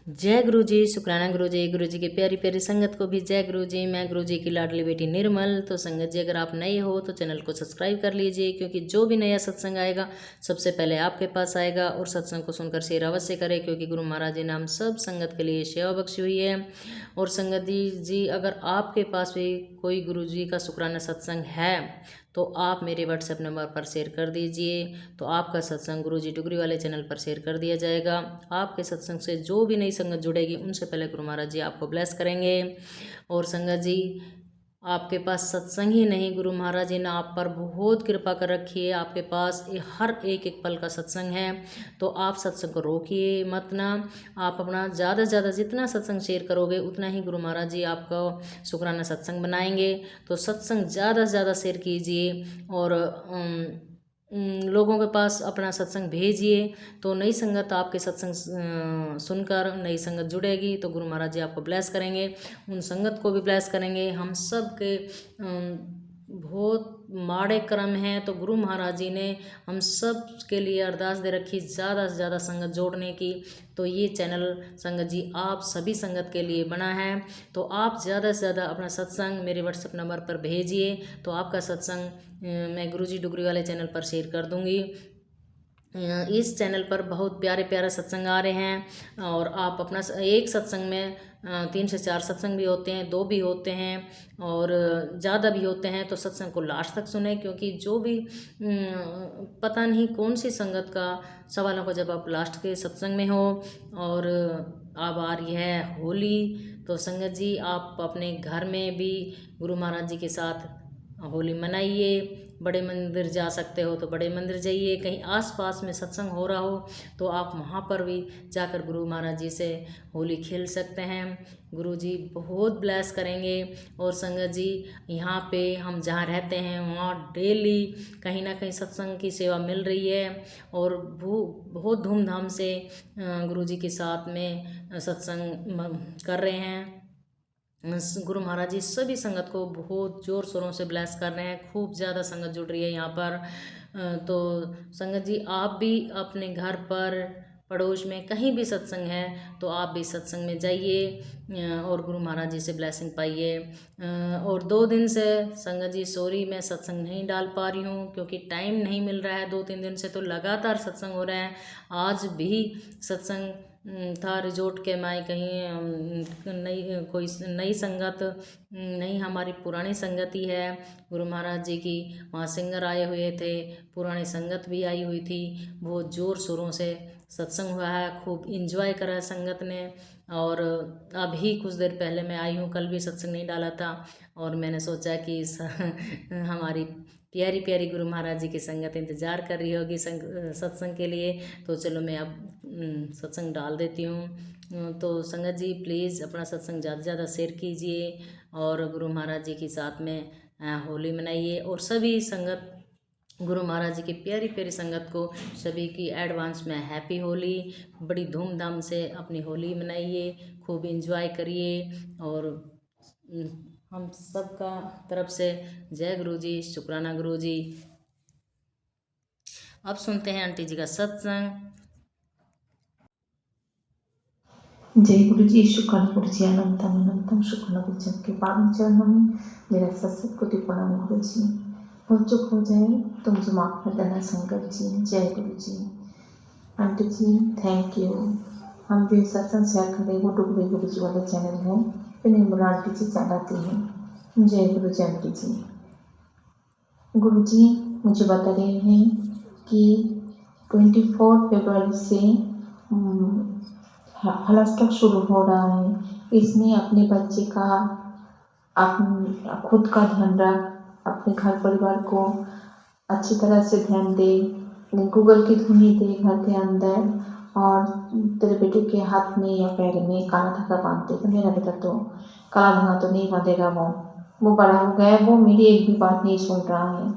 जय गुरु जी, शुक्राना गुरु जी की प्यारी प्यारी संगत को भी जय गुरु जी। मैं गुरु जी की लाडली बेटी निर्मल। तो संगत जी, अगर आप नए हो तो चैनल को सब्सक्राइब कर लीजिए, क्योंकि जो भी नया सत्संग आएगा सबसे पहले आपके पास आएगा। और सत्संग को सुनकर शेयर अवश्य करें, क्योंकि गुरु महाराज जी ने हम सब संगत के लिए सेवा बख्शी हुई है। और संगत जी, अगर आपके पास भी कोई गुरु जी का शुक्राना सत्संग है तो आप मेरे व्हाट्सएप नंबर पर शेयर कर दीजिए, तो आपका सत्संग गुरु जी डुगरी वाले चैनल पर शेयर कर दिया जाएगा। आपके सत्संग से जो भी नई संगत जुड़ेगी उनसे पहले गुरु महाराज जी आपको ब्लेस करेंगे। और संगत जी, आपके पास सत्संग ही नहीं, गुरु महाराज जी ने आप पर बहुत कृपा कर रखी है। आपके पास हर एक एक पल का सत्संग है, तो आप सत्संग को रोकिए मत ना। आप अपना ज़्यादा से ज़्यादा जितना सत्संग शेयर करोगे उतना ही गुरु महाराज जी आपका शुक्राना सत्संग बनाएंगे। तो सत्संग ज़्यादा से ज़्यादा शेयर कीजिए और लोगों के पास अपना सत्संग भेजिए। तो नई संगत आपके सत्संग सुनकर नई संगत जुड़ेगी तो गुरु महाराज जी आपको ब्लेस करेंगे, उन संगत को भी ब्लेस करेंगे। हम सब के बहुत माड़े कर्म हैं, तो गुरु महाराज जी ने हम सब के लिए अरदास दे रखी ज़्यादा से ज़्यादा संगत जोड़ने की। तो ये चैनल संगत जी आप सभी संगत के लिए बना है। तो आप ज़्यादा से ज़्यादा अपना सत्संग मेरे व्हाट्सएप नंबर पर भेजिए, तो आपका सत्संग मैं गुरु जी डुगरी वाले चैनल पर शेयर कर दूँगी। इस चैनल पर बहुत प्यारे प्यारे सत्संग आ रहे हैं, और आप अपना एक सत्संग में 3 से 4 सत्संग भी होते हैं, 2 भी होते हैं और ज़्यादा भी होते हैं। तो सत्संग को लास्ट तक सुने, क्योंकि जो भी पता नहीं कौन सी संगत का सवालों का जवाब लास्ट के सत्संग में हो। और अब आ रही है होली, तो संगत जी आप अपने घर में भी गुरु महाराज जी के साथ होली मनाइए। बड़े मंदिर जा सकते हो तो बड़े मंदिर जाइए, कहीं आसपास में सत्संग हो रहा हो तो आप वहाँ पर भी जाकर गुरु महाराज जी से होली खेल सकते हैं। गुरु जी बहुत ब्लेस करेंगे। और संगत जी, यहाँ पे हम जहाँ रहते हैं वहाँ डेली कहीं ना कहीं सत्संग की सेवा मिल रही है, और बहुत धूमधाम से गुरु जी के साथ में सत्संग कर रहे हैं। गुरु महाराज जी सभी संगत को बहुत ज़ोर शोरों से ब्लेस कर रहे हैं। खूब ज़्यादा संगत जुड़ रही है यहाँ पर। तो संगत जी, आप भी अपने घर पर पड़ोस में कहीं भी सत्संग है तो आप भी सत्संग में जाइए और गुरु महाराज जी से ब्लेसिंग पाइए। और 2 दिन से संगत जी सॉरी मैं सत्संग नहीं डाल पा रही हूँ, क्योंकि टाइम नहीं मिल रहा है। 2-3 दिन से तो लगातार सत्संग हो रहे हैं। आज भी सत्संग था रिजोर्ट के माए, कहीं नई कोई नई संगत नहीं, हमारी पुरानी संगत ही है गुरु महाराज जी की। वहाँ सिंगर आए हुए थे, पुरानी संगत भी आई हुई थी। बहुत ज़ोर शोरों से सत्संग हुआ है, खूब इंजॉय करा है संगत ने। और अभी कुछ देर पहले मैं आई हूँ, कल भी सत्संग नहीं डाला था, और मैंने सोचा कि हमारी प्यारी प्यारी गुरु महाराज जी की संगत इंतज़ार कर रही होगी सत्संग के लिए, तो चलो मैं अब सत्संग डाल देती हूँ। तो संगत जी प्लीज़ अपना सत्संग ज़्यादा से ज़्यादा शेयर कीजिए और गुरु महाराज जी के साथ में होली मनाइए। और सभी संगत गुरु महाराज जी की प्यारी प्यारी संगत को सभी की एडवांस में हैप्पी होली। बड़ी धूमधाम से अपनी होली मनाइए, खूब इंजॉय करिए। और हम सबका तरफ से जय गुरु जी, शुक्राना गुरु जी। अब सुनते हैं आंटी जी का सत्संग। जय गुरु जी, शुक्राना गुरु जी, अनंतम अनंतम शुक्राना गुरु जी के पावन चरणों में मेरा सत्संग कोटि प्रणाम गुरु जी। भूल चूक हो जाए तो मुझे माफ कर देना संगत जी। जय गुरु जी। Aunty ji thank you. हम जो सत्संग शेयर कर रहे हैं वो डुगरी गुरु जी वाले चैनल है, तो निर्मला आंटी जी चलाती हैं। जय गुरु जी आंटी जी। गुरु जी मुझे बता रहे हैं कि 24 फरवरी से हलास्टक शुरू हो रहा है। इसमें अपने बच्चे का खुद का ध्यान रख, अपने घर परिवार को अच्छी तरह से ध्यान दे, गूगल की धुनी दे घर के अंदर, और तेरे बेटे के हाथ में या पैर में काला धागा बांध दे। तो मेरा बेटा तो काला धागा तो नहीं बांधेगा, वो बड़ा हो गया है, वो मेरी एक भी बात नहीं सुन रहा है।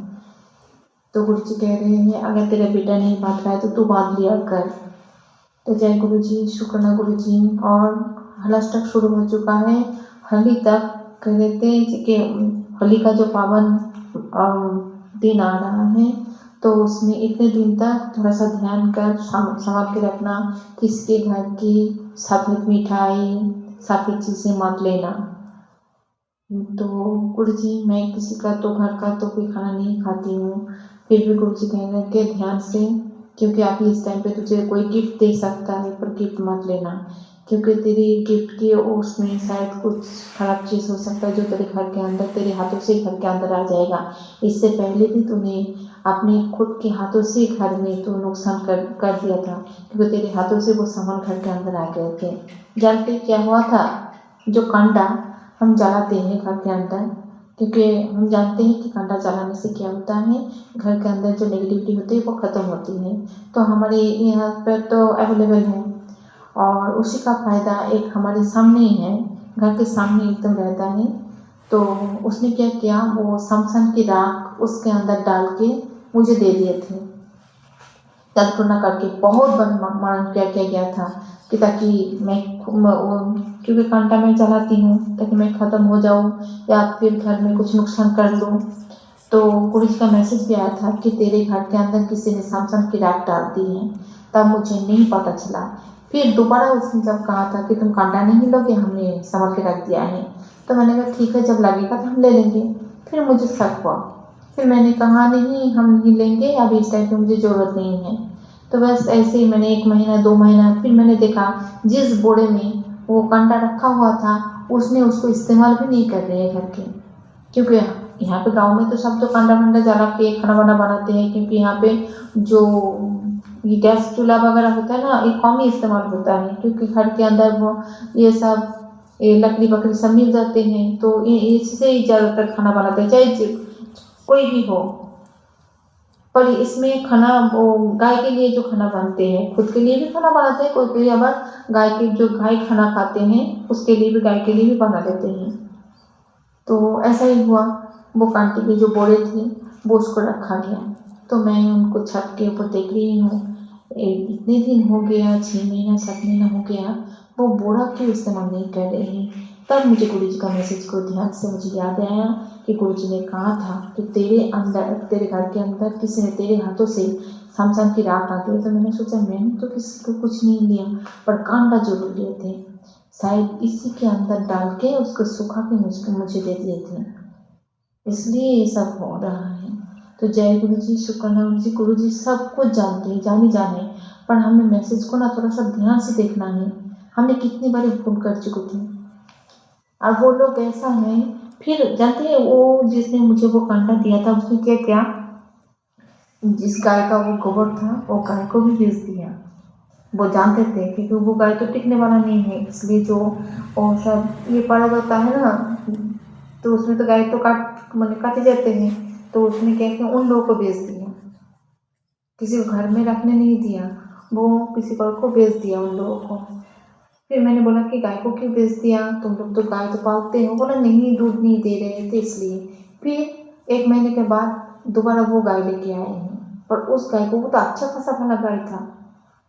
तो गुरु जी कह रहे हैं अगर तेरा बेटा नहीं बांध रहा है तो तू बांध लिया कर। तो जय गुरु जी, शुक्राना गुरु जी। और हलास्टक शुरू हो चुका है। होली तक कह देते कि होली का जो पावन दिन आ रहा है, तो उसमें इतने दिन तक थोड़ा सा ध्यान कर संभाल के रखना, किसके घर की सफ़ेद मिठाई सफ़ेद चीज़ें मत लेना। तो गुरुजी मैं किसी का तो घर का तो कोई खाना नहीं खाती हूँ, फिर भी गुरुजी कह रहे कि ध्यान से, क्योंकि अभी इस टाइम पे तुझे कोई गिफ्ट दे सकता है पर गिफ्ट मत लेना, क्योंकि तेरी गिफ्ट की उसमें शायद कुछ खराब चीज़ हो सकता है जो तेरे घर के अंदर तेरे हाथों से घर के अंदर आ जाएगा। इससे पहले भी तूने अपने खुद के हाथों से घर में तो नुकसान कर दिया था, क्योंकि तेरे हाथों से वो सामान घर के अंदर आ गए थे। जानते क्या हुआ था? जो कंडा हम जलाते हैं घर के अंदर, क्योंकि हम जानते हैं कि कंडा जलाने से क्या होता है, घर के अंदर जो नेगेटिविटी होती है वो ख़त्म होती है। तो हमारे यहाँ पर तो अवेलेबल है, और उसी का फ़ायदा एक हमारे सामने ही है, घर के सामने एकदम रहता है। तो उसने क्या किया, वो शमशान की राख उसके अंदर डाल के मुझे दे दिए थे। तर्पणा करके बहुत बड़ा किया गया था कि ताकि मैं क्योंकि कांटा मैं जलाती हूँ ताकि मैं ख़त्म हो जाऊँ या फिर घर में कुछ नुकसान कर लूँ। तो पुलिस का मैसेज भी आया था कि तेरे घर के अंदर किसी ने सैमसंग की राख डाल दी है। तब मुझे नहीं पता चला। फिर दोबारा उसने जब कहा था कि तुम कांटा नहीं लोगे, हमने संभाल के रख दिया है, तो मैंने कहा ठीक है, जब लगेगा तो हम ले लेंगे। फिर मुझे शक हुआ, फिर मैंने कहा नहीं हम नहीं लेंगे, अभी इस टाइम पे मुझे ज़रूरत नहीं है। तो बस ऐसे ही मैंने 1 महीना 2 महीना, फिर मैंने देखा जिस बोरे में वो कांटा रखा हुआ था उसने उसको इस्तेमाल भी नहीं कर रहे हैं घर के, क्योंकि यहाँ पे गांव में तो सब तो कांटा वांटा जला के खाना वाना बनाते हैं, क्योंकि यहाँ पे जो ये गैस चूल्हा वगैरह होता है ना, ये कम ही इस्तेमाल होता है, क्योंकि घर के अंदर वो ये सब ये लकड़ी बकड़ी सब मिल जाते हैं, तो इससे ही ज़्यादातर खाना बनाते हैं, चाहे कोई भी हो। पर इसमें खाना वो गाय के लिए जो खाना बनाते हैं, खुद के लिए भी खाना बनाते हैं, कोई कोई अगर गाय के जो गाय खाना खाते हैं उसके लिए भी, गाय के लिए भी बना देते हैं। तो ऐसा ही हुआ, वो कांटे के जो बोरे थे वो उसको रखा गया। तो मैं उनको छत के ऊपर देख रही हूँ, इतने दिन हो गया, 6 महीना 7 महीना हो गया, वो बोरा क्यों इस्तेमाल नहीं कर रहे हैं। तब मुझे गुरु जी का मैसेज को ध्यान से मुझे याद आया कि गुरु जी ने कहा था कि तेरे अंदर, तेरे घर के अंदर किसी ने तेरे हाथों से शमशान की राख आ गई। तो मैंने सोचा मैंने तो किसी को कुछ नहीं लिया, पर कांटा जरूर लिए थे, शायद इसी के अंदर डाल के उसको सुखा के मुझे दे दिए थे, इसलिए ये सब हो रहा है। तो जय गुरु जी, शुक्राना गुरु जी। गुरु जी सब कुछ जानते हैं, जाने, पर हमें मैसेज को ना थोड़ा सा ध्यान से देखना है। हमने कितनी बार भूल कर चुके थे, और वो लोग ऐसा है। फिर जानते हैं वो जिसने मुझे वो कांटा दिया था उसने क्या किया, जिस गाय का वो गोबर था वो गाय को भी बेच दिया। वो जानते थे क्योंकि वो गाय तो टिकने वाला नहीं है, इसलिए जो और सब ये पाला जाता है ना, तो उसमें तो गाय तो काटे जाते हैं, तो उसने क्या किया, उन लोगों को बेच दिया, किसी को घर में रखने नहीं दिया, वो किसी और को बेच दिया उन लोगों को। फिर मैंने बोला कि गाय को क्यों बेच दिया, तुम लोग तो गाय तो पालते हो। बोला नहीं, दूध नहीं दे रहे थे इसलिए। फिर 1 महीने के बाद दोबारा वो गाय लेके आए हैं, पर उस गाय को, वो तो अच्छा खासा वाला गाय था,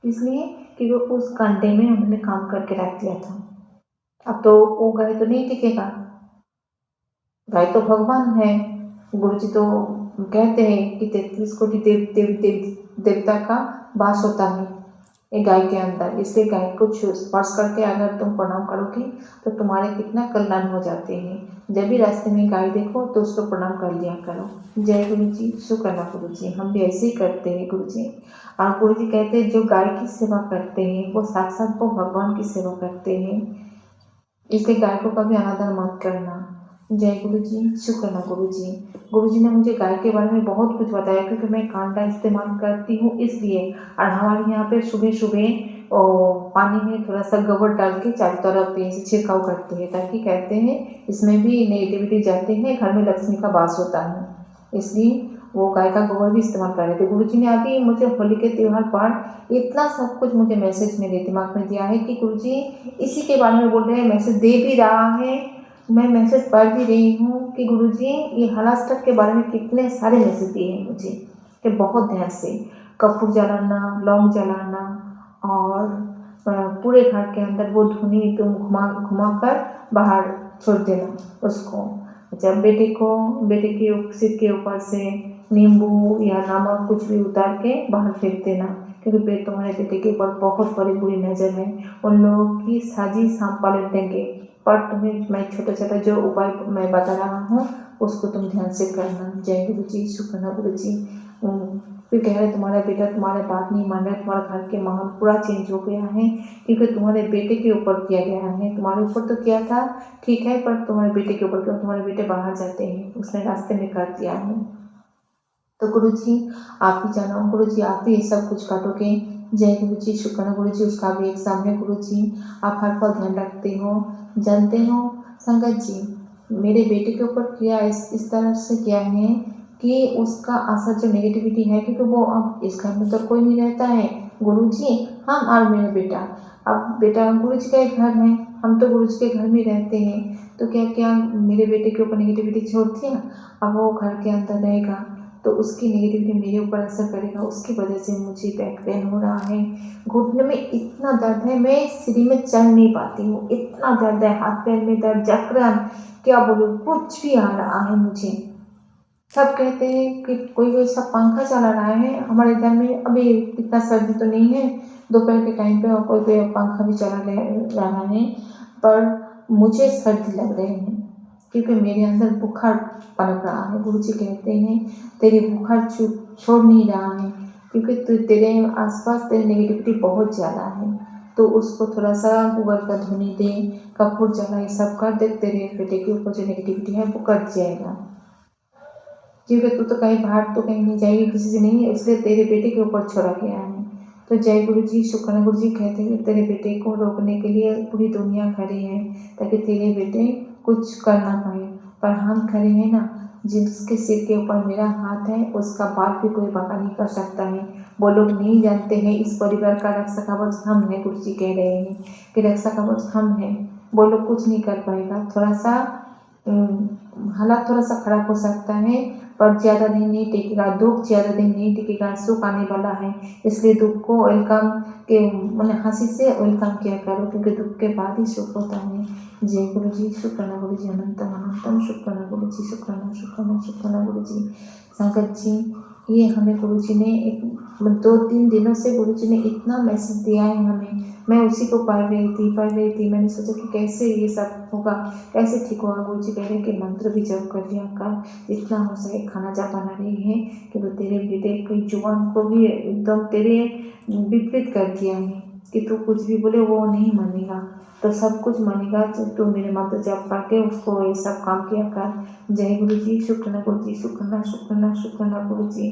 इसलिए कि वो उस कांटे में उन्होंने काम करके रख दिया था। अब तो वो गाय तो नहीं टिकेगा, गाय तो भगवान है। गुरुजी तो कहते हैं कि 33 कोटि देवता का वास होता है एक गाय के अंदर, इसलिए गाय को स्पर्श करके अगर तुम प्रणाम करोगे तो तुम्हारे कितना कल्याण हो जाते हैं। जब भी रास्ते में गाय देखो तो उसको प्रणाम कर लिया करो। जय गुरु जी, शुक्राना गुरु जी, हम भी ऐसे ही करते हैं गुरु जी। और गुरु जी कहते हैं जो गाय की सेवा करते हैं वो साक्षात वो भगवान की सेवा करते हैं, इसलिए गाय को कभी अनादर मत करना। जय गुरु जी, शुक्राना गुरु जी। गुरु जी ने मुझे गाय के बारे में बहुत कुछ बताया, क्योंकि मैं कांटा इस्तेमाल करती हूँ इसलिए। और हमारे यहाँ पे सुबह सुबह पानी में थोड़ा सा गोबर डाल के चारों तरफ से छिड़काव करते हैं, ताकि कहते हैं इसमें भी नेगेटिविटी जाते हैं, घर में लक्ष्मी का वास होता है, इसलिए वो गाय का गोबर भी इस्तेमाल कर रहे थे। गुरु जी ने अभी मुझे होली के त्यौहार पर इतना सब कुछ मुझे मैसेज मेरे दिमाग में दिया है कि गुरु जी इसी के बारे में बोल रहे हैं, मैसेज दे भी रहा है, मैं मैसेज पढ़ भी रही हूँ कि गुरुजी ये हलास्टक के बारे में कितने सारे मैसेज दिए हैं मुझे, कि बहुत ध्यान से कपूर जलाना, लौंग जलाना, और पूरे घर के अंदर वो धुनी तुम घुमा कर बाहर छोड़ देना उसको। जब बेटे के सिर के ऊपर से नींबू या नमक कुछ भी उतार के बाहर फेंक देना, क्योंकि पेट तुम्हारे बेटे के ऊपर बहुत बड़ी बुरी नज़र है। उन लोगों की साजिश हम पलट देंगे, पर तुम्हें मैं छोटा छोटा जो उपाय मैं बता रहा हूँ उसको तुम ध्यान से करना। जय गुरु जी, शुक्र है गुरु जी। फिर कह रहे तुम्हारा बेटा तुम्हारे बात नहीं मान रहा है, तुम्हारा घर के माहौल पूरा चेंज हो गया है, क्योंकि तुम्हारे बेटे के ऊपर किया गया है। तुम्हारे ऊपर तो किया था ठीक है, पर तुम्हारे बेटे के ऊपर क्यों? तुम्हारे बेटे बाहर जाते हैं, उसने रास्ते में कर दिया है। तो गुरु जी आप ही जानो, गुरु जी आप ही सब कुछ काटोगे। जय गुरु जी, शुक्र है गुरु जी। उसका भी एग्जाम है गुरु जी, आप हर पल ध्यान रखते हो, जानते हो। संगत जी मेरे बेटे के ऊपर किया इस तरह से किया है कि उसका असर जो नेगेटिविटी है, क्योंकि वो अब इस घर में तो कोई नहीं रहता है गुरु जी, हम और मेरा बेटा। अब बेटा गुरु जी का एक घर है, हम तो गुरु जी के घर में रहते हैं, तो क्या क्या मेरे बेटे के ऊपर नेगेटिविटी छोड़ दिया, अब वो घर के अंदर रहेगा तो उसकी नेगेटिविटी मेरे ऊपर असर करेगा, उसकी वजह से मुझे बैक पेन हो रहा है, घुटने में इतना दर्द है, मैं सीढ़ी में चल नहीं पाती हूँ, इतना दर्द है, हाथ पैर में दर्द, जकड़न, क्या बोलूँ, कुछ भी आ रहा है मुझे। सब कहते हैं कि कोई सब पंखा चला रहा है हमारे घर में, अभी इतना सर्दी तो नहीं है दोपहर के टाइम पे, और कोई पंखा भी चला रहा है, पर मुझे सर्दी लग रही है क्योंकि मेरे अंदर बुखार पनप रहा है। गुरु जी कहते हैं तेरे बुखार छोड़ नहीं रहा है, क्योंकि तेरे आसपास तेरी नेगेटिविटी बहुत ज़्यादा है, तो उसको थोड़ा सा गूगल का धुनी दे, कपूर जला, ये सब कर दे, तेरे बेटे के ऊपर जो नेगेटिविटी है वो कट जाएगा, क्योंकि तू तो कहीं बाहर तो कहीं नहीं जाएगी, किसी से नहीं, इसलिए तेरे बेटे के ऊपर छोड़ा गया है। तो जय गुरु जी, शुक्र है गुरु जी। कहते हैं तेरे बेटे को रोकने के लिए पूरी दुनिया खड़ी है, ताकि तेरे बेटे कुछ कर ना पाए, पर हम खड़े हैं ना, जिसके सिर के ऊपर मेरा हाथ है उसका बाल भी कोई बाका नहीं कर सकता है। वो लोग नहीं जानते हैं इस परिवार का रक्षा कवच हम हैं, गुरु जी कह रहे हैं कि रक्षा कवच हम हैं, वो लोग कुछ नहीं कर पाएगा। थोड़ा सा हालात थोड़ा सा खराब हो सकता है, पर ज़्यादा दिन नहीं टिकेगा, दुख ज़्यादा दिन नहीं टिकेगा, सुख आने वाला है, इसलिए दुख को वेलकम के मतलब हंसी से वेलकम किया करो, क्योंकि दुख के बाद ही सुख होता है। जय गुरु जी, शुक्राना गुरु जी, अनंतम अनंतम शुक्राना गुरु जी, शुक्राना शुक्राना शुक्राना गुरु जी। संगत जी ये हमें गुरु जी ने 2-3 दिनों से गुरु जी ने इतना मैसेज दिया है हमें, मैं उसी को पढ़ रही थी, मैंने सोचा कि कैसे ये सब होगा, कैसे ठीक होगा। गुरु जी कह रहे हैं कि मंत्र भी जप कर लिया कर, जितना हो सके खाना जप बना रही है, कि वो तेरे बेटे की जुबान को भी एकदम तेरे विपरीत कर दिया है, कि तू कुछ भी बोले वो नहीं मानेगा, तो सब कुछ मानेगा तू मेरे मंत्र जप करके उसको ये सब काम किया कर। जय गुरु जी, शुक्राना गुरु जी, शुक्राना शुक्राना शुक्राना गुरु जी।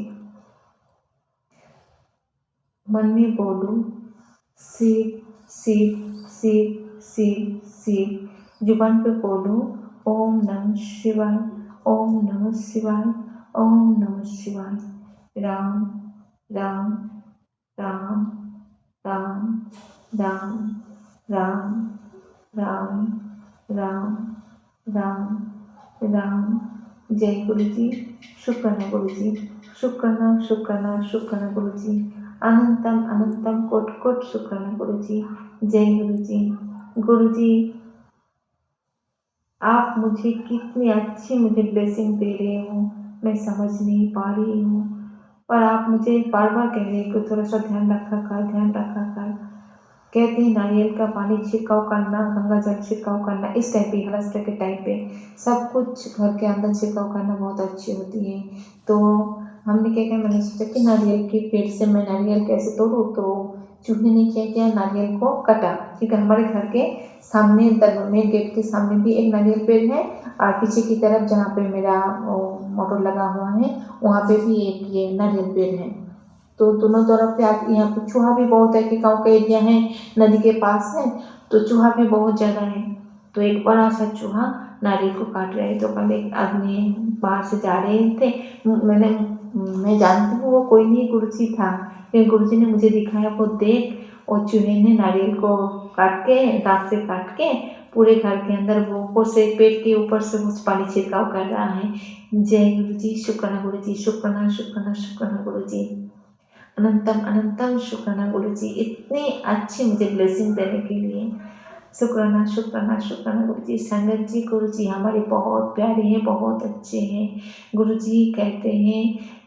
मन में बोलूं शिव शिव शिव शिव शिव, जुबान पे बोलूं ओम नमः शिवाय, ओम नमः शिवाय, ओम नमः शिवाय। राम राम राम राम राम राम राम राम राम राम। जय गुरु जी, शुक्राना गुरु जी, शुक्राना शुक्राना शुक्राना गुरु जी, अनंतम अनंतम कोट कोट शुक्राना गुरु जी। जय गुरु जी। गुरु जी आप मुझे कितनी अच्छी मुझे ब्लेसिंग दे रहे हो, मैं समझ नहीं पा रही हूँ, पर आप मुझे बार बार कह रहे हैं कि थोड़ा सा ध्यान रखा कर, ध्यान रखा कर। कहते हैं नारियल का पानी छिड़काव करना, गंगा जल छिड़काव करना, इस टाइप पे हलस्टर के टाइम पे सब कुछ घर के अंदर छिड़काव करना बहुत अच्छी होती है। तो हमने क्या किया, मैंने सोचा कि नारियल के पेड़ से मैं नारियल कैसे तोड़ूँ, तो चूहे ने क्या किया, नारियल को काटा, क्योंकि हमारे घर के सामने मेन गेट के सामने भी एक नारियल पेड़ है, और पीछे की तरफ जहाँ पे मेरा मोटर लगा हुआ है वहाँ पे भी एक ये नारियल पेड़ है। तो दोनों तरफ से आप यहाँ पे चूहा भी बहुत है, कि गाँव का एरिया है, नदी के पास है, तो चूहा भी बहुत ज़्यादा है। तो एक बड़ा सा चूहा नारियल को काट रहे, तो कल एक आदमी बाहर से जा रहे थे, मैं जानती हूँ वो कोई नहीं, गुरुजी था, फिर गुरुजी ने मुझे दिखाया, वो देख और चूहे ने नारियल को काट के दांत से काट के पूरे घर के अंदर वो ऊपर से पेट के ऊपर से कुछ पानी छिड़काव कर रहा है। जय गुरु जी, शुक्राना गुरु जी, शुक्राना शुक्राना शुक्राना गुरु जी, अनंतम अनंतम शुक्राना गुरु जी, इतनी अच्छी मुझे ब्लेसिंग देने के लिए शुक्राना शुक्राना शुक्राना गुरु जी। संगत जी गुरु जी हमारे बहुत प्यारे हैं, बहुत अच्छे हैं। गुरु जी कहते हैं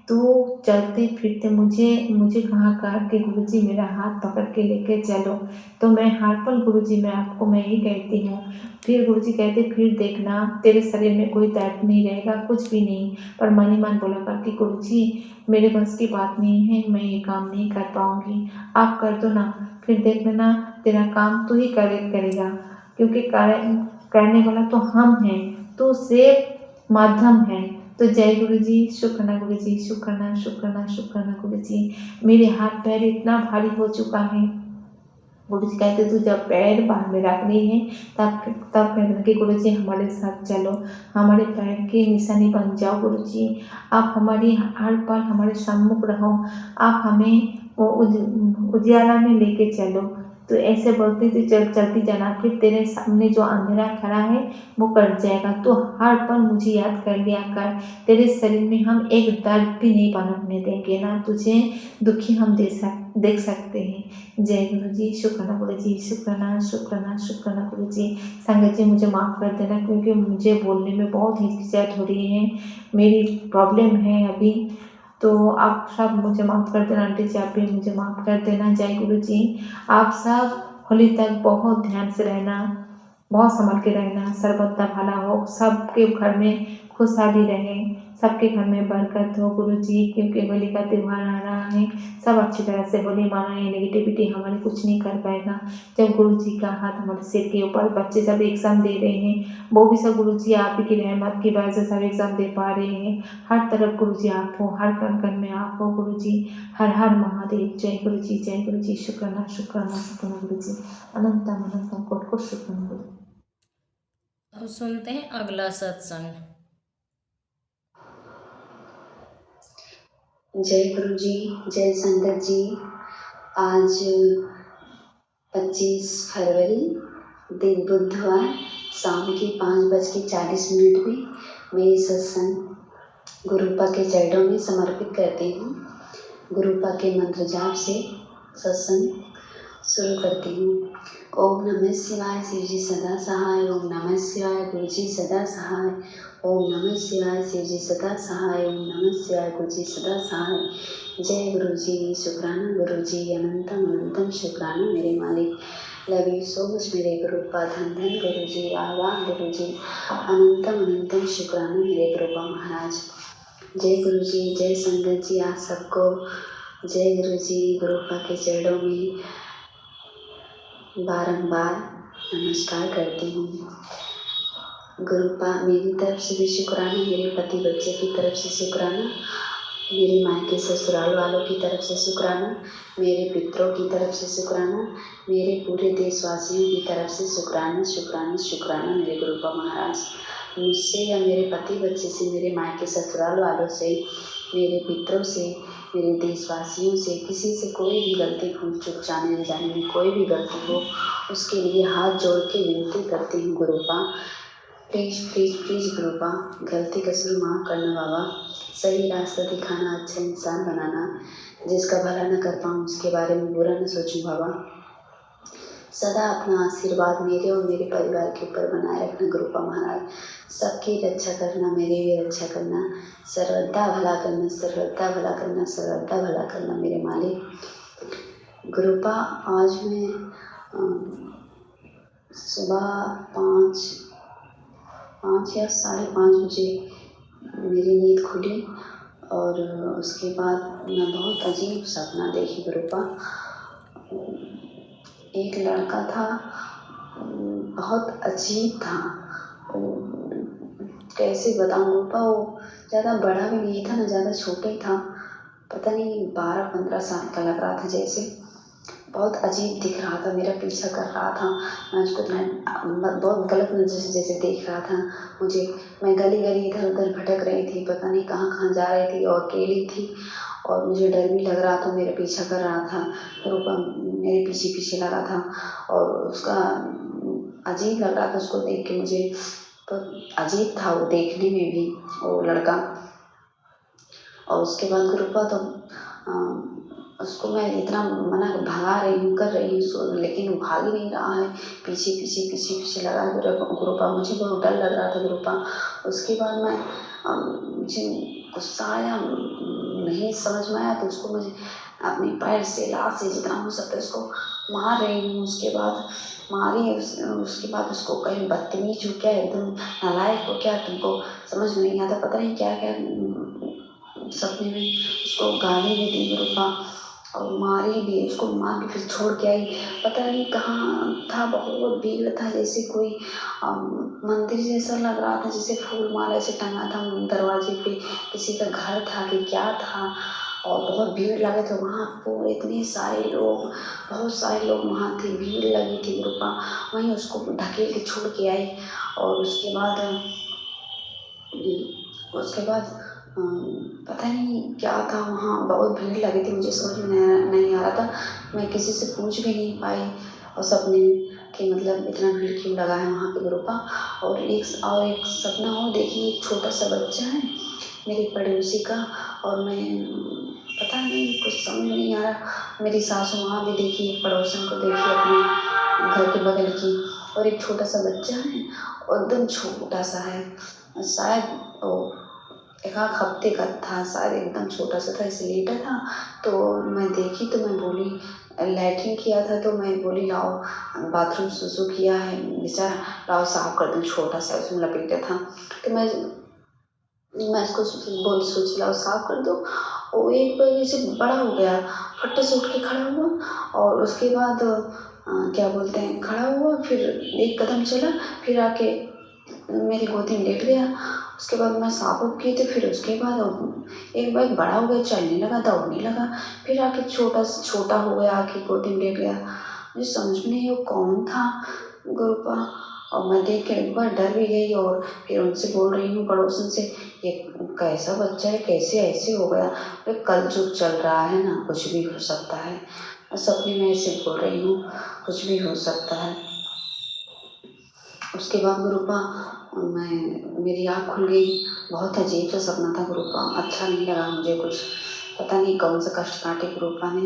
तो चलते फिरते मुझे कहा कर कि गुरुजी मेरा हाथ पकड़ के लेके चलो, तो मैं हर पल गुरुजी मैं ही कहती हूँ। फिर गुरुजी कहते फिर देखना तेरे शरीर में कोई दर्द नहीं रहेगा, कुछ भी नहीं। पर मन ही मन बोला करती गुरुजी मेरे बस की बात नहीं है, मैं ये काम नहीं कर पाऊँगी, आप कर दो ना। फिर देख लेना तेरा काम तू ही करेगा, क्योंकि करने वाला तो हम हैं, तू सिर्फ माध्यम है। तो जय गुरुजी, शुक्राना गुरुजी, शुक्राना शुक्राना शुक्राना गुरुजी। मेरे हाथ पैर इतना भारी हो चुका है। गुरुजी कहते तू जब पैर बाहर में रखनी है तब कहते कि गुरुजी हमारे साथ चलो, हमारे पैर की निशानी बन जाओ गुरुजी, आप हमारी हर पल हमारे सम्मुख रहो, आप हमें वो उजियारा में लेके चलो। तो ऐसे बोलती थी चलती जाना, फिर तेरे सामने जो अंधेरा खड़ा है वो कट जाएगा। तो हर पल मुझे याद कर लिया कर, तेरे शरीर में हम एक दर्द भी नहीं पनपने देंगे, ना तुझे दुखी हम देख सकते हैं। जय गुरु जी, शुक्राना गुरु जी, शुक्राना शुक्राना शुक्राना गुरु जी। संगत जी मुझे माफ़ कर देना, क्योंकि मुझे बोलने में बहुत हिचकिचाहट हो रही है, मेरी प्रॉब्लम है अभी, तो आप सब मुझे माफ़ कर देना। आंटी जी आप भी मुझे माफ़ कर देना। जय गुरु जी। आप सब होली तक बहुत ध्यान से रहना, बहुत संभल के रहना, सर्वदा भला हो, सबके घर में खुशहाली रहे, सबके घर में बरकत हो गुरु जी, क्योंकि होली का त्यौहार आ रहा है। सब अच्छी तरह से होली मनाएं, नेगेटिविटी हमारे कुछ नहीं कर पाएगा। जब गुरु जी का हाथ हमारे सिर के ऊपर, बच्चे सब एग्जाम दे रहे हैं, वो भी सब गुरु जी आप ही की रहमत की वजह से सब एग्जाम दे पा रहे हैं। हर तरफ गुरु जी आप हो, हर कण कण में आप हो गुरु जी। हर हर महादेव। जय गुरु जी, जय गुरु जी, शुक्राना शुक्राना शुक्राना गुरु जी, अनंतम अनंतम कोटि कोटि शुक्राना गुरु। अब सुनते हैं अगला सत्संग। जय गुरु जी, जय संगत जी। आज 25 फरवरी दिन बुधवार शाम के 5:40 में मैं ये सत्संग गुरुपा के चरणों में समर्पित करती हूँ। गुरुपा के मंत्र जाप से सत्संग शुरू करती हूँ। ओम नमः शिवाय, शिव जी सदा सहाय। ओम नमः शिवाय, गुरु जी सदा सहाय। ओम नमः शिवाय, शिव जी सदा सहाय। ओम नमः शिवाय, गुरु जी सदा सहाय। जय गुरु जी, शुक्राना गुरु जी, अनंतम अनंतम शुक्राना मेरे मालिक। लव यू सो मच मेरे गुरुपा, धन धन गुरु जी, वाह वाह गुरु जी, अनंतम अनंतम शुक्राना मेरे गुरुपा महाराज। जय गुरु जी, जय संगत जी, आप सबको जय गुरु जी। गुरुपा के चरणों में बारंबार नमस्कार करती हूँ। गुरुपा मेरी तरफ से भी शुक्राना, मेरे पति बच्चे की तरफ से शुक्राना, मेरे मायके ससुराल वालों की तरफ से शुक्राना, मेरे पितरों की तरफ से शुक्राना, मेरे पूरे देशवासियों की तरफ से शुक्राना शुक्राना शुक्राना मेरे गुरुपा महाराज। मुझसे या मेरे पति बच्चे से, मेरे मायके ससुराल वालों से, मेरे पितरों से, मेरे देशवासियों से किसी से कोई भी गलती भूल चूक, जाने न जाने में कोई भी गलती हो, उसके लिए हाथ जोड़ के विनती करती हूँ गुरुपा, प्लीज़ प्लीज़ प्लीज़ गुरुपा, गलती कसूर माफ़ करना बाबा, सही रास्ता दिखाना, अच्छा इंसान बनाना, जिसका भला न कर पाऊँ उसके बारे में बुरा न सोचूं बाबा। सदा अपना आशीर्वाद मेरे और मेरे परिवार के ऊपर बनाए रखना गुरुपा महाराज। सबकी रक्षा करना, मेरी भी रक्षा करना, सर्वदा भला करना, सर्वदा भला करना, सर्वदा भला करना मेरे मालिक। गुरुपा आज मैं सुबह 5 या 5:30 बजे मेरी नींद खुली और उसके बाद मैं बहुत अजीब सपना देखी गुरुपा। एक लड़का था, बहुत अजीब था, कैसे बताऊँ गुरुपा, वो ज़्यादा बड़ा भी नहीं था ना ज़्यादा छोटा ही था, पता नहीं 12-15 साल का लग रहा था, जैसे बहुत अजीब दिख रहा था, मेरा पीछा कर रहा था। मैं उसको बहुत गलत नज़र से जैसे देख रहा था मुझे। मैं गली गली इधर उधर भटक रही थी, पता नहीं कहाँ कहाँ जा रही थी और अकेली थी और मुझे डर भी लग रहा था, मेरा पीछा कर रहा था, रूपा मेरे पीछे पीछे लगा था और उसका अजीब लग रहा था उसको देख के मुझे, तो अजीब था वो देखने में भी वो लड़का। और उसके बाद गुरुपा तो उसको मैं इतना मना भगा रही हूँ, कर रही हूँ, लेकिन वो भाग ही नहीं रहा है, पीछे पीछे पीछे पीछे लगा है गुरुपा। मुझे बहुत डर लग रहा था गुरुपा। उसके बाद मैं मुझे गुस्सा आया, नहीं समझ में आया तो उसको मुझे अपने पैर से लात से जितना हो सकता है उसको मार रही हूँ। उसके बाद मारी उसके बाद उसको कहीं बदतमीज हो क्या, एकदम नालायक हो क्या, तुमको समझ में नहीं आता, पता नहीं क्या क्या सपने में उसको गाली भी दी रूपा और मारी भी, उसको मार के फिर छोड़ के आई। पता नहीं कहाँ था, बहुत भीड़ था, जैसे कोई मंदिर जैसा लग रहा था, जैसे फूल माला से टंगा था दरवाजे पे, किसी का घर था कि क्या था। और बहुत भीड़ लगे थे वहाँ पूरे, इतने सारे लोग, बहुत सारे लोग वहाँ थे, भीड़ लगी थी रूपा। वहीं उसको ढकेल के छोड़ के आई। और उसके बाद पता नहीं क्या था, वहाँ बहुत भीड़ लगी थी, मुझे समझ में नहीं आ रहा था, मैं किसी से पूछ भी नहीं पाई और सपने में कि मतलब इतना भीड़ क्यों लगा है वहाँ पे ग्रुपा। और एक सपना और देखिए, एक छोटा सा बच्चा है मेरी पड़ोसी का, और मैं पता नहीं कुछ समझ नहीं आ रहा। मेरी सासू वहाँ भी देखी, पड़ोसन को देखी अपने घर के बगल की, और एक छोटा सा बच्चा है और एकदम छोटा सा है, शायद एक आध हफ्ते का था, शायद एकदम छोटा सा था, इसलिए लेटा था। तो मैं देखी तो मैं बोली, लैट्रिन किया था तो मैं बोली लाओ, बाथरूम सुसु किया है बेचारा, लाओ साफ कर दूँ, छोटा सा उसमें लपेटा था। तो मैं इसको सोच लाओ साफ कर दो। वो एक बार जैसे बड़ा हो गया, फट्टे से उठ के खड़ा हुआ, और उसके बाद क्या बोलते हैं, खड़ा हुआ, फिर एक कदम चला, फिर आके मेरी गोदी में लेट गया। उसके बाद मैं साफ उफ की, तो फिर उसके बाद एक बार बड़ा हो गया, चलने लगा, दौड़ने लगा, फिर आके छोटा हो गया, आके गोदी में लेट गया। मुझे समझ में नहीं वो कौन था गुरुपा, और मैं देख के एक बार डर भी गई, और फिर उनसे बोल रही हूँ पड़ोसन से, ये कैसा बच्चा है, कैसे ऐसे हो गया। अरे कल युग चल रहा है ना, कुछ भी हो सकता है। सपने में ऐसे बोल रही हूँ, कुछ भी हो सकता है। उसके बाद गुरुपा मेरी आँख खुल गई, बहुत अजीब सा सपना था गुरुपा, अच्छा नहीं लगा मुझे कुछ, पता नहीं कौन सा कष्ट काटे गुरुपा ने।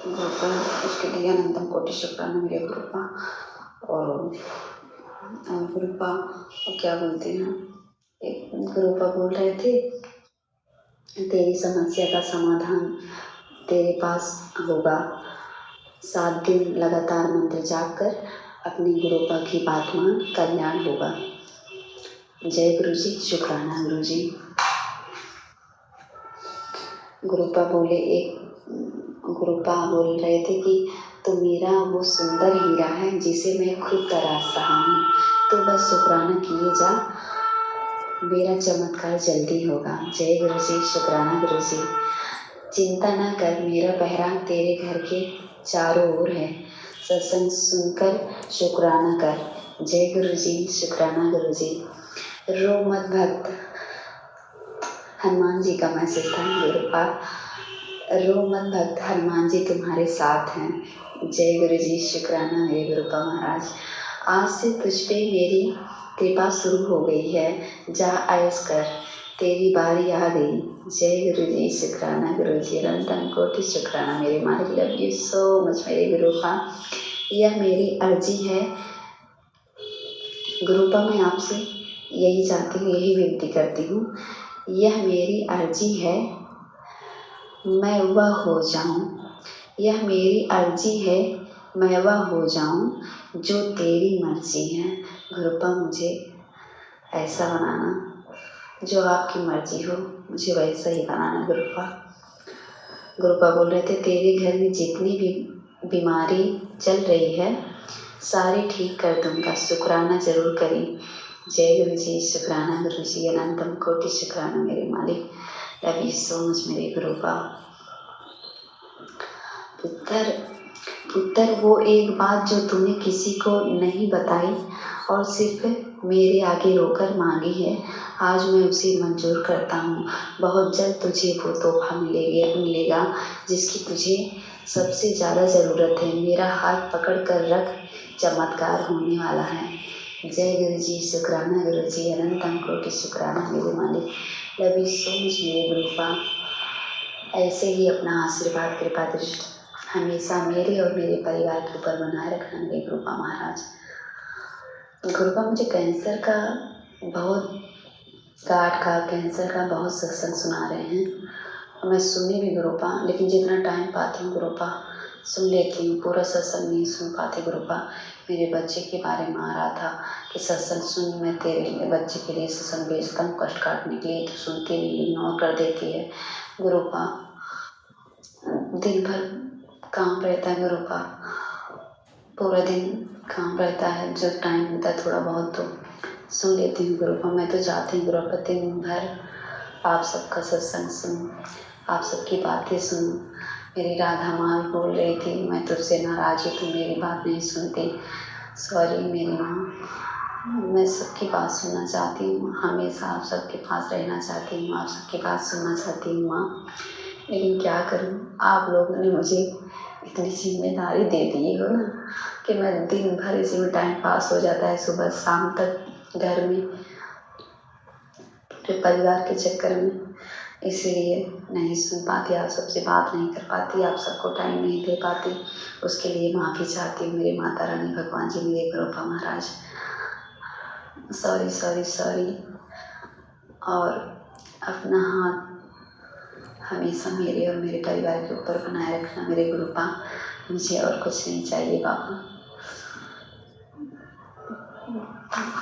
गुरुपा उसके लिए अनंतम कोटि शुक्राना मेरे गुरुपा। और गुरुपा क्या बोलते हैं, एक गुरुपा बोल रहे थे, तेरी समस्या का समाधान तेरे पास होगा, 7 दिन लगातार मंत्र जाप कर अपनी गुरुपा की बात मान, कल्याण होगा। जय गुरु जी, शुक्राना गुरु जी। गुरुपा बोल रहे थे कि तो मेरा वो सुंदर हीरा है जिसे मैं खुद तराश रहा हूँ, तो बस शुक्राना किए जा, मेरा चमत्कार जल्दी होगा। जय गुरु जी, शुक्राना गुरु जी। चिंता ना कर, मेरा पहरा तेरे घर के चारों ओर है, सत्संग सुनकर शुक्राना कर। जय गुरु जी, शुक्राना गुरु जी। रो मत भक्त, हनुमान जी का मैसेज था गुरुपा, रो मत भक्त, हनुमान जी तुम्हारे साथ हैं। जय गुरु जी, शुक्राना मेरे गुरुपा महाराज। आज से तुझ पे मेरी कृपा शुरू हो गई है, जा ऐश कर, तेरी बारी आ गई। जय गुरु जी, शुक्राना गुरु जी, अनंतम कोटि शुक्राना मेरे मालिक, लव यू सो मच मेरे गुरुपा। यह मेरी अर्जी है गुरुपा, मैं आपसे यही चाहती हूँ, यही विनती करती हूँ, यह मेरी अर्जी है, मैं वह हो जाऊँ, यह मेरी अर्जी है, मैं वह हो जाऊँ जो तेरी मर्जी है। गुरुपा मुझे ऐसा बनाना, जो आपकी मर्जी हो मुझे वैसा ही बनाना गुरुपा। गुरुपा बोल रहे थे, तेरे घर में जितनी भी बीमारी चल रही है सारी ठीक कर दूंगा, शुक्राना जरूर करें। जय गुरु जी, शुक्राना गुरु जी, अनंतम कोटि शुक्राना मेरे मालिक, लव यू सो मच मेरे गुरुपा। पुत्र वो एक बात जो तूने किसी को नहीं बताई और सिर्फ मेरे आगे रोकर मांगी है, आज मैं उसे मंजूर करता हूँ। बहुत जल्द तुझे वो तोहफा मिलेगा जिसकी तुझे सबसे ज़्यादा ज़रूरत है। मेरा हाथ पकड़ कर रख, चमत्कार होने वाला है। जय गुरु जी, शुक्राना गुरु जी, अनंतम कोटि शुक्राना मेरे मालिक, लव यू सो मच मेरे गुरुपा। ऐसे ही अपना आशीर्वाद कृपा दृष्टि हमेशा मेरे और मेरे परिवार के ऊपर बनाए रखना मेरे गुरुपा महाराज। गुरुपा मुझे कैंसर का बहुत गार्ड का, कैंसर का बहुत सत्संग सुना रहे हैं। मैं सुनी भी गुरुपा, लेकिन जितना टाइम पाती हूँ गुरुपा सुन लेती हूँ, पूरा सत्संग नहीं सुन पाती गुरुपा। मेरे बच्चे के बारे में आ रहा था कि सत्संग सुन, मैं तेरे बच्चे के लिए सत्संग भेजता हूँ कष्ट काटने के लिए, तो सुनती नहीं, इग्नोर कर देती है गुरुपा। दिन भर काम रहता है गुरुपा, पूरा दिन काम रहता है, जो टाइम मिलता है थोड़ा बहुत तो सुन लेती हूँ गुरुपा। मैं तो चाहती हूँ गुरुपा दिन भर आप सबका सत्संग सुनूं, आप सबकी बातें सुनूं। मेरी राधा माँ भी बोल रही थी मैं तुझसे नाराज़ हूँ, तू मेरी बात नहीं सुनती। सॉरी मेरी माँ, मैं सबकी बात सुनना चाहती हूँ, हमेशा आप सबके पास रहना चाहती हूँ, आप सबकी बात सुनना चाहती हूँ माँ। लेकिन क्या करूँ, आप लोगों ने मुझे इतनी जिम्मेदारी दे दी हो ना कि मैं दिन भर इसी में टाइम पास हो जाता है, सुबह शाम तक घर में पूरे परिवार के चक्कर में, इसीलिए नहीं सुन पाती, आप सबसे बात नहीं कर पाती, आप सबको टाइम नहीं दे पाती। उसके लिए माफ़ी चाहती हूँ मेरी माता रानी, भगवान जी, मेरे गुरुपा महाराज। Sorry sorry sorry. और अपना हाथ हमेशा मेरे और मेरे परिवार के ऊपर बनाए रखना मेरे गुरुपा, मुझे और कुछ नहीं चाहिए बाबा।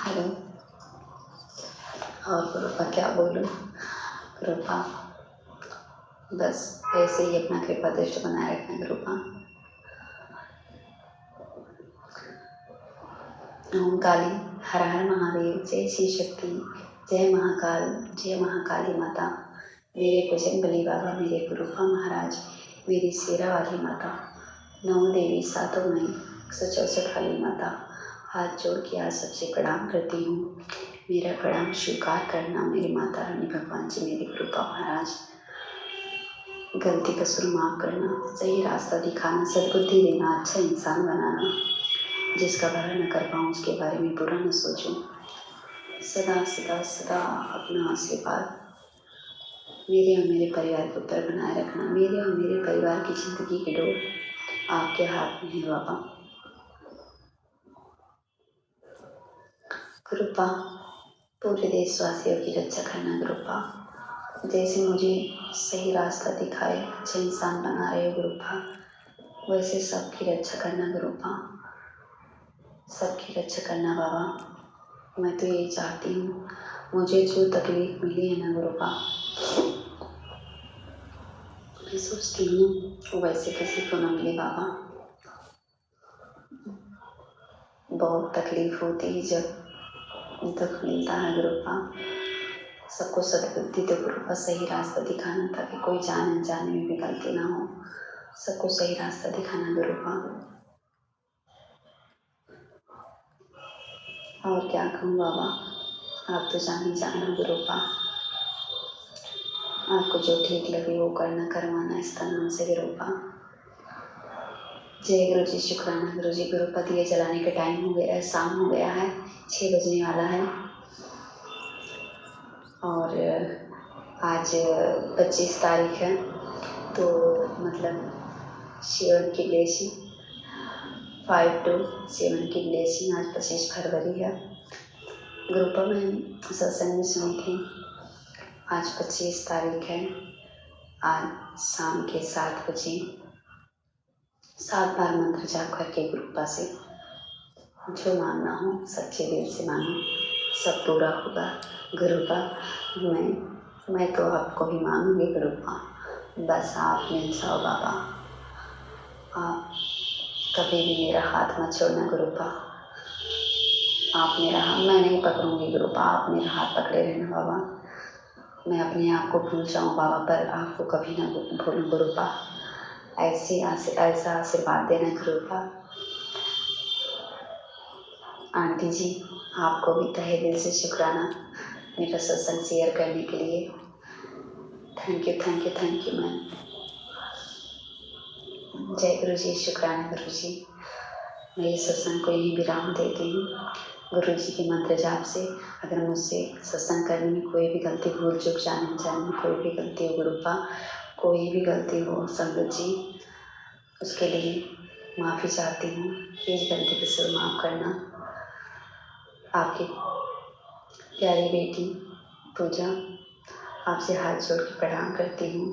हेलो, और गुरुपा क्या बोलूँ गुरुपा, बस ऐसे ही अपना कृपा दृष्टि बनाए रखना गुरुपा। ओम काली, हर हर महादेव, जय श्री शक्ति, जय महाकाल, जय महाकाली माता, मेरे भजन बली बाबा, मेरे गुरुपा महाराज, मेरी शेरा वाली माता, 9 देवी 7 मई 164 वाली माता, हाथ जोड़ के आज सबसे प्रणाम करती हूँ। मेरा प्रणाम स्वीकार करना मेरी माता रानी, भगवान जी, मेरे गुरुपा महाराज। गलती कसूर माफ़ करना, सही रास्ता दिखाना, सद्बुद्धि देना, अच्छा इंसान बनाना, जिसका भला न कर पाऊँ उसके बारे में बुरा न सोचूं। सदा सदा सदा अपना आशीर्वाद मेरे और मेरे परिवार के ऊपर बनाए रखना। मेरे और मेरे परिवार की ज़िंदगी की डोर आपके हाथ में है बाबा। गुरुपा, पूरे देशवासियों की रक्षा करना गुरुपा, जैसे मुझे सही रास्ता दिखाए, अच्छा इंसान बना रहे हो गुरुपा, वैसे सबकी रक्षा करना गुरुपा, सबकी रक्षा करना बाबा। मैं तो यही चाहती हूँ, मुझे जो तकलीफ मिली है ना गुरुपा, मैं सोचती हूँ वैसे किसी को ना मिले बाबा। बहुत तकलीफ होती है जब दुख मिलता है गुरुपा। सबको सद्बुद्धि दो गुरुपा, सही रास्ता दिखाना, ताकि कोई जाने अनजाने में भी गलती ना हो। सबको सही रास्ता दिखाना गुरुपा। और क्या कहूँ बाबा, आप तो जाने जाना गुरुपा, आपको जो ठीक लगे वो करना, करवाना इस तन मन से गुरुपा। जय गुरु जी, शुक्राना गुरु जी। गुरुपा दिए जलाने का टाइम हो गया है, शाम हो गया है, 6 बजने वाला है। और आज 25 तारीख है, तो मतलब 7 की ब्लेसिंग, 5 to 7 की ब्लेसिंग, आज 25 फरवरी है। गुरुपा में सत्संग में सुनी थी, आज 25 तारीख है, आज शाम के 7 बजे 7 बार मंत्र जाप करके गुरुपा से जो मांगना हो सच्चे दिल से मांगो, सब पूरा होगा गुरुपा। मैं तो आपको ही मांगूंगी गुरुपा, बस आप मिल जाओ बाबा। आप कभी भी मेरा हाथ मत छोड़ना गुरुपा, आप मेरा हाथ, मैं नहीं पकड़ूंगी गुरुपा, आप मेरा हाथ पकड़े रहना बाबा। मैं अपने आप को भूल जाऊँ बाबा, पर आपको कभी ना भूलूं गुरुपा। ऐसा आशीर्वाद देना गुरुपा। आंटी जी, आपको भी तहे दिल से शुक्राना मेरा सत्संग शेयर करने के लिए। Thank you thank you thank you ma'am. जय गुरु जी, शुक्राना गुरु जी। मैं इस सत्संग को यहीं विराम देती हूँ। गुरु जी के मंत्र जाप से अगर मुझसे सत्संग करने में कोई भी गलती, भूल चूक, जाने में कोई भी गलती हो गुरुपा, कोई भी गलती हो संगत जी, उसके लिए माफ़ी चाहती हूँ। प्लीज़ गलती को माफ़ करना। आपकी प्यारी बेटी पूजा आपसे हाथ जोड़ के प्रणाम करती हूँ।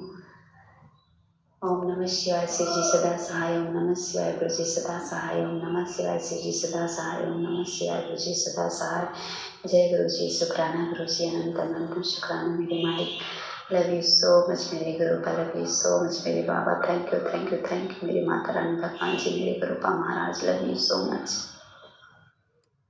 ओम नमः शिवाय, शिव जी सदा सहाय। ओम नमः शिवाय, गुरु जी सदा सहाय। ओम नमः शिवाय, शिव जी सदा सहाय। ओम नमः शिवाय, गुरु जी सदा सहाय। जय गुरु जी, शुक्राना गुरु जी, अनंत अनंत शुक्राना मेरे मालिक। लव यू सो मच मेरे गुरुपा, लव यू सो मच मेरे बाबा। Thank you thank you thank you मेरी माता रानी भगवान जी, मेरे गुरुपा महाराज, लव यू सो मच।